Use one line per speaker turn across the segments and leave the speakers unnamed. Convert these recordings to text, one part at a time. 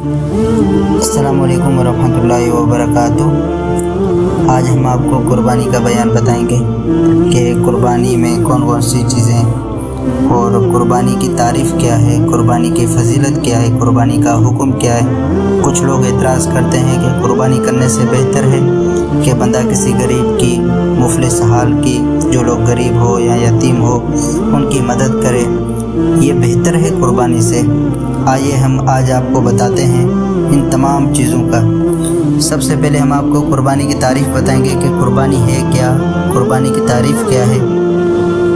السلام علیکم ورحمۃ اللہ وبرکاتہ۔ آج ہم آپ کو قربانی کا بیان بتائیں گے کہ قربانی میں کون کون سی چیزیں اور قربانی کی تعریف کیا ہے، قربانی کی فضیلت کیا ہے، قربانی کا حکم کیا ہے۔ کچھ لوگ اعتراض کرتے ہیں کہ قربانی کرنے سے بہتر ہے کہ بندہ کسی غریب کی، مفلس حال کی، جو لوگ غریب ہو یا یتیم ہو ان کی مدد کرے، یہ بہتر ہے قربانی سے۔ آئیے ہم آج آپ کو بتاتے ہیں ان تمام چیزوں کا۔ سب سے پہلے ہم آپ کو قربانی کی تعریف بتائیں گے کہ قربانی ہے کیا، قربانی کی تعریف کیا ہے۔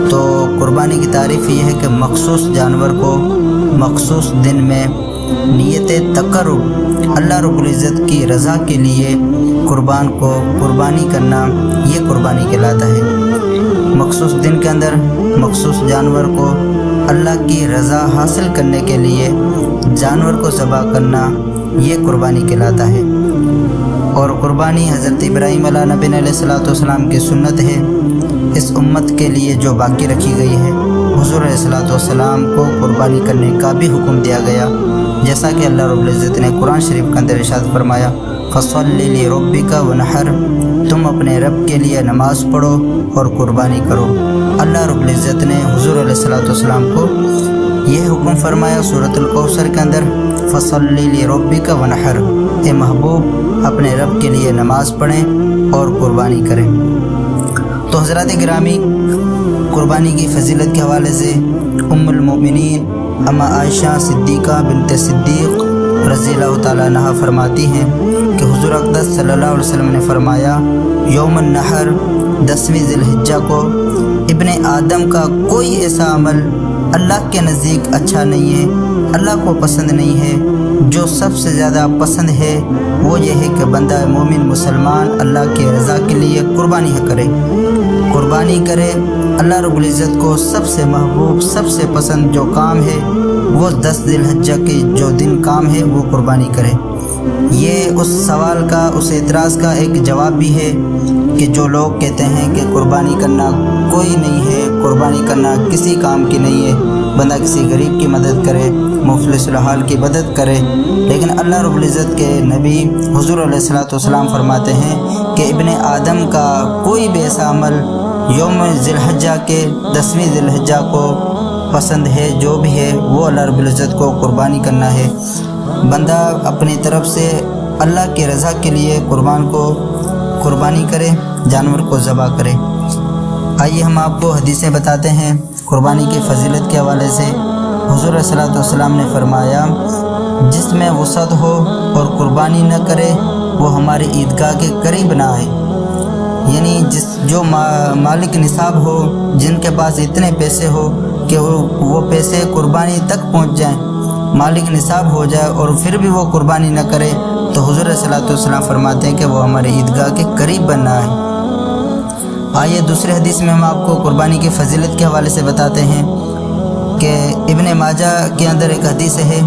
تو قربانی کی تعریف یہ ہے کہ مخصوص جانور کو مخصوص دن میں نیت تقرب اللہ رب العزت کی رضا کے لیے قربانی کرنا، یہ قربانی کہلاتا ہے۔ مخصوص دن کے اندر مخصوص جانور کو اللہ کی رضا حاصل کرنے کے لیے جانور کو ذبح کرنا، یہ قربانی کہلاتا ہے۔ اور قربانی حضرت ابراہیم علیہ نبی علیہ الصلوۃ والسلام کی سنت ہے، اس امت کے لیے جو باقی رکھی گئی ہے۔ حضور علیہ الصلوۃ والسلام کو قربانی کرنے کا بھی حکم دیا گیا، جیسا کہ اللہ رب العزت نے قرآن شریف کے اندر ارشاد فرمایا، فَصَلِّ لِرَبِّكَ وَانْحَرْ، تم اپنے رب کے لیے نماز پڑھو اور قربانی کرو۔ اللہ رب العزت نے حضور علیہ الصلوۃ والسلام کو یہ حکم فرمایا سورۃ الکوثر کے اندر، فَصَلِّ لِرَبِّكَ وَانْحَرْ، اے محبوب اپنے رب کے لیے نماز پڑھیں اور قربانی کریں۔ تو حضرات گرامی، قربانی کی فضیلت کے حوالے سے ام المؤمنین اما عائشہ صدیقہ بنت صدیق رضی اللہ تعالیٰ عنہا فرماتی ہیں کہ حضور اقدس صلی اللہ علیہ وسلم نے فرمایا، یوم النحر 10ویں ذی الحجہ کو ابن آدم کا کوئی ایسا عمل اللہ کے نزدیک اچھا نہیں ہے، اللہ کو پسند نہیں ہے، جو سب سے زیادہ پسند ہے وہ یہ ہے کہ بندہ مومن مسلمان اللہ کے رضا کے لیے قربانی کرے۔ اللہ رب العزت کو سب سے محبوب، سب سے پسند جو کام ہے وہ 10 ذی الحجہ کے جو دن کام ہے وہ قربانی کرے۔ یہ اس سوال کا، اس اعتراض کا ایک جواب بھی ہے کہ جو لوگ کہتے ہیں کہ قربانی کرنا کوئی نہیں ہے، قربانی کرنا کسی کام کی نہیں ہے، بندہ کسی غریب کی مدد کرے، مفلس الحال کی مدد کرے۔ لیکن اللہ رب العزت کے نبی حضور علیہ الصلوۃ والسلام فرماتے ہیں کہ ابن آدم کا کوئی بھی ایسا عمل یوم ذی الحجہ کے 10ویں ذی الحجہ کو پسند ہے، جو بھی ہے وہ اللہ رب العزت کو قربانی کرنا ہے۔ بندہ اپنی طرف سے اللہ کی رضا کے لیے قربانی کرے، جانور کو ذبح کرے۔ آئیے ہم آپ کو حدیثیں بتاتے ہیں قربانی کی فضیلت کے حوالے سے۔ حضور صلی اللہ علیہ وسلم نے فرمایا، جس میں وسعت ہو اور قربانی نہ کرے وہ ہماری عیدگاہ کے قریب نہ آئے۔ یعنی جو مالک نصاب ہو، جن کے پاس اتنے پیسے ہو کہ وہ پیسے قربانی تک پہنچ جائیں، مالک نصاب ہو جائے اور پھر بھی وہ قربانی نہ کرے، تو حضور صلی اللہ علیہ وسلم فرماتے ہیں کہ وہ ہمارے عیدگاہ کے قریب نہ آئے۔ آئیے دوسرے حدیث میں ہم آپ کو قربانی کی فضیلت کے حوالے سے بتاتے ہیں کہ ابن ماجہ کے اندر ایک حدیث ہے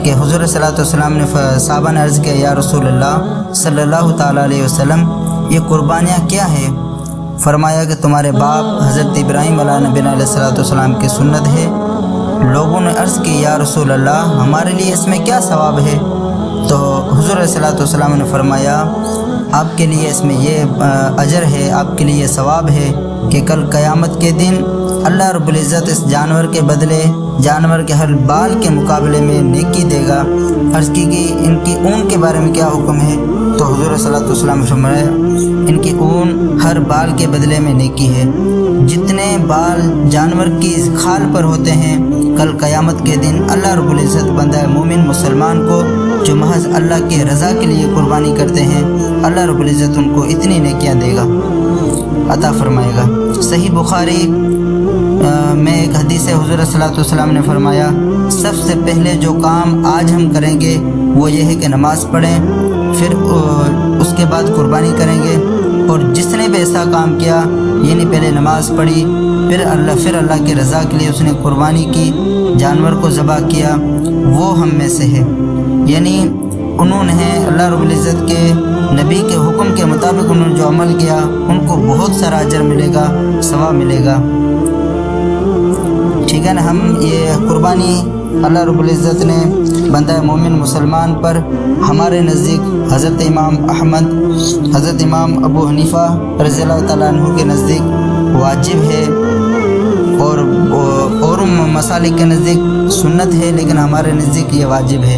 کہ حضور صلی اللہ علیہ وسلم نے صحابہ نے عرض کیا، یا رسول اللہ صلی اللہ تعالیٰ علیہ وسلم، یہ قربانیاں کیا ہے؟ فرمایا کہ تمہارے باپ حضرت ابراہیم علیہ نبی علیہ الصلوۃ والسلام کی سنت ہے۔ لوگوں نے عرض کی، یا رسول اللہ ہمارے لیے اس میں کیا ثواب ہے؟ تو حضور صلی اللہ علیہ وسلم نے فرمایا، آپ کے لیے اس میں یہ اجر ہے، آپ کے لیے یہ ثواب ہے کہ کل قیامت کے دن اللہ رب العزت اس جانور کے بدلے، جانور کے ہر بال کے مقابلے میں نیکی دے گا۔ عرض کی کہ ان کی اون کے بارے میں کیا حکم ہے؟ تو حضور صلی اللہ علیہ وسلم نے فرمایا، ان کی اون ہر بال کے بدلے میں نیکی ہے۔ جتنے بال جانور کی کھال پر ہوتے ہیں، کل قیامت کے دن اللہ رب العزت بندہ مومن مسلمان کو جو محض اللہ کی رضا کے لیے قربانی کرتے ہیں، اللہ رب العزت ان کو اتنی نیکیاں دے گا، عطا فرمائے گا۔ صحیح بخاری میں ایک حدیث ہے، حضور صلی اللہ علیہ وسلم نے فرمایا، سب سے پہلے جو کام آج ہم کریں گے وہ یہ ہے کہ نماز پڑھیں، پھر اس کے بعد قربانی کریں گے۔ اور جس نے بھی ایسا کام کیا، یعنی پہلے نماز پڑھی، پھر اللہ کی رضا کے لیے اس نے قربانی کی، جانور کو ذبح کیا، وہ ہم میں سے ہے۔ یعنی انہوں نے اللہ رب العزت کے نبی کے حکم کے مطابق انہوں نے جو عمل کیا، ان کو بہت سارا اجر ملے گا، ثواب ملے گا۔ ٹھیک ہے نا، ہم یہ قربانی اللہ رب العزت نے بندہ مومن مسلمان پر ہمارے نزدیک حضرت امام احمد، حضرت امام ابو حنیفہ رضی اللہ تعالیٰ عنہ کے نزدیک واجب ہے، اور مسالک کے نزدیک سنت ہے، لیکن ہمارے نزدیک یہ واجب ہے۔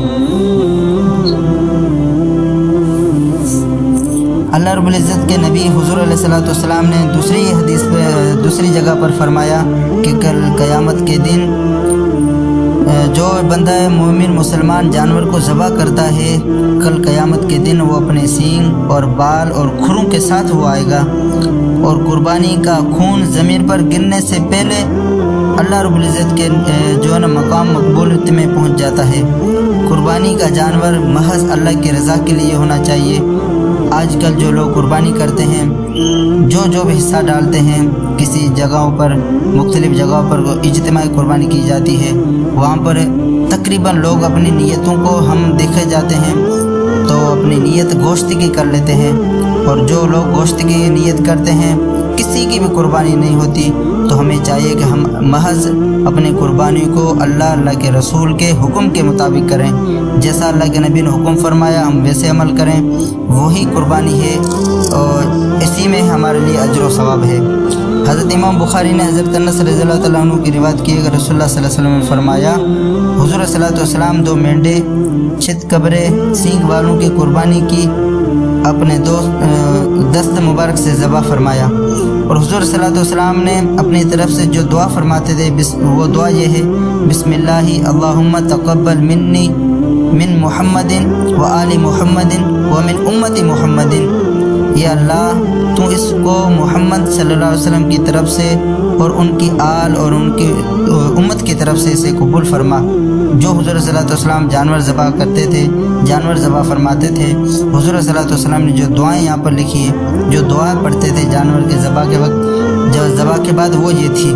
اللہ رب العزت کے نبی حضور علیہ الصلوۃ والسلام نے دوسری حدیث پہ دوسری جگہ پر فرمایا کہ کل قیامت کے دن جو بندہ مومن مسلمان جانور کو ذبح کرتا ہے، کل قیامت کے دن وہ اپنے سینگ اور بال اور کھروں کے ساتھ وہ آئے گا، اور قربانی کا خون زمین پر گرنے سے پہلے اللہ رب العزت کے جو ہے نا مقام مقبولیت میں پہنچ جاتا ہے۔ قربانی کا جانور محض اللہ کی رضا کے لیے ہونا چاہیے۔ آج کل جو لوگ قربانی کرتے ہیں، جو بھی حصہ ڈالتے ہیں، کسی جگہوں پر مختلف جگہوں پر اجتماعی قربانی کی جاتی ہے، وہاں پر تقریباً لوگ اپنی نیتوں کو ہم دیکھے جاتے ہیں تو اپنی نیت گوشت کی کر لیتے ہیں، اور جو لوگ گوشت کی نیت کرتے ہیں کسی کی بھی قربانی نہیں ہوتی۔ تو ہمیں چاہیے کہ ہم محض اپنی قربانی کو اللہ کے رسول کے حکم کے مطابق کریں، جیسا اللہ کے نبی نے حکم فرمایا ہم ویسے عمل کریں، وہی قربانی ہے، اور اسی میں ہمارے لیے اجر و ثواب ہے۔ حضرت امام بخاری نے حضرت انس رضی اللہ تعالیٰ عنہ کی روایت کی ہے کہ رسول اللہ صلی اللہ علیہ وسلم نے فرمایا، حضور صلی اللہ علیہ وسلم 2 مینڈے چت قبرے سینگ والوں کی قربانی کی اپنے دست مبارک سے ذبح فرمایا، اور حضور صلی اللہ علیہ وسلم نے اپنی طرف سے جو دعا فرماتے تھے وہ دعا یہ ہے، بسم اللہ اللہم تقبل منی من محمد و آل محمد و من امت محمد، یا اللہ تو اس کو محمد صلی اللہ علیہ وسلم کی طرف سے اور ان کی آل اور ان کی امت کی طرف سے اسے قبول فرما۔ جو حضور صلی اللہ علیہ وسلم جانور ذبح کرتے تھے، جانور ذبح فرماتے تھے، حضور صلی اللہ علیہ وسلم نے جو دعائیں یہاں پر لکھی ہیں، جو دعا پڑھتے تھے جانور کے ذبح کے وقت، جو ذبح کے بعد وہ یہ تھی۔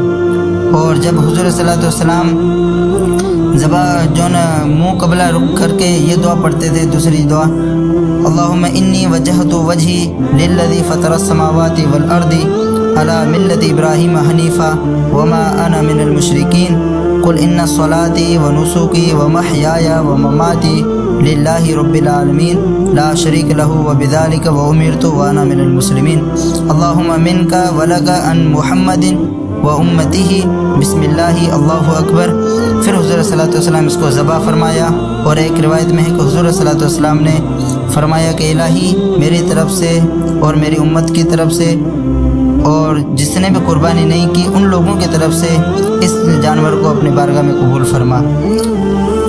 اور جب حضور صلی اللہ علیہ وسلم ذبح جو نا منہ قبلہ رخ کر کے یہ دعا پڑھتے تھے، دوسری دعا، اللہم انی وجہت وجہی للذی فطر السماوات والارض علی ملت ابراہیم حنیفا وما انا من المشرکین قل ان صلاتي ونسكي ومحياي ومماتي لله رب العالمين لا شريك له وبذلك وأمرت وأنا من المسلمين اللهم منك ولك عن محمد وأمته بسم الله اللہ اکبر۔ پھر حضور صلی اللہ علیہ وسلم اس کو ذبح فرمایا، اور ایک روایت میں ہے کہ حضور صلی اللہ علیہ وسلم نے فرمایا کہ الہی میری طرف سے اور میری امت کی طرف سے اور جس نے بھی قربانی نہیں کی ان لوگوں کی طرف سے اس جانور کو اپنے بارگاہ میں قبول فرما۔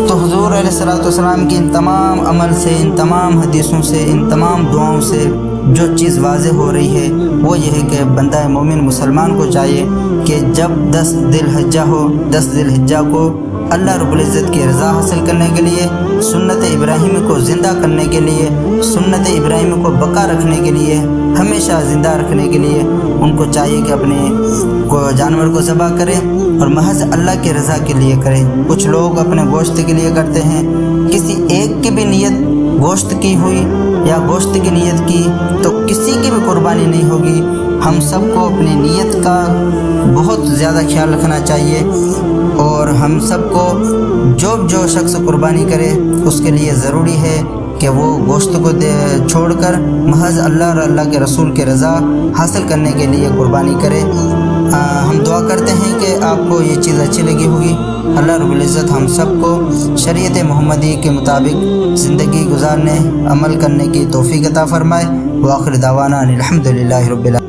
تو حضور علیہ الصلوۃ والسلام کی ان تمام عمل سے، ان تمام حدیثوں سے، ان تمام دعاؤں سے جو چیز واضح ہو رہی ہے وہ یہ ہے کہ بندہ مومن مسلمان کو چاہیے کہ جب 10 ذی الحجہ ہو، 10 ذی الحجہ کو اللہ رب العزت کی رضا حاصل کرنے کے لیے، سنت ابراہیم کو زندہ کرنے کے لیے، سنت ابراہیم کو بقا رکھنے کے لیے، ہمیشہ زندہ رکھنے کے لیے ان کو چاہیے کہ اپنے جانور کو ذبح کرے اور محض اللہ کی رضا کے لیے کرے۔ کچھ لوگ اپنے گوشت کے لیے کرتے ہیں، کسی ایک کی بھی نیت گوشت کی ہوئی یا گوشت کی نیت کی تو کسی کی بھی قربانی نہیں ہوگی۔ ہم سب کو اپنی نیت کا بہت زیادہ خیال رکھنا چاہیے، اور ہم سب کو جو شخص قربانی کرے اس کے لیے ضروری ہے کہ وہ گوشت کو چھوڑ کر محض اللہ اور اللہ کے رسول کے رضا حاصل کرنے کے لیے قربانی کرے۔ ہم دعا کرتے ہیں کہ آپ کو یہ چیز اچھی لگی ہوگی۔ اللہ رب العزت ہم سب کو شریعت محمدی کے مطابق زندگی گزارنے، عمل کرنے کی توفیق عطا فرمائے۔ وآخر دعوانا الحمدللہ رب العالمین۔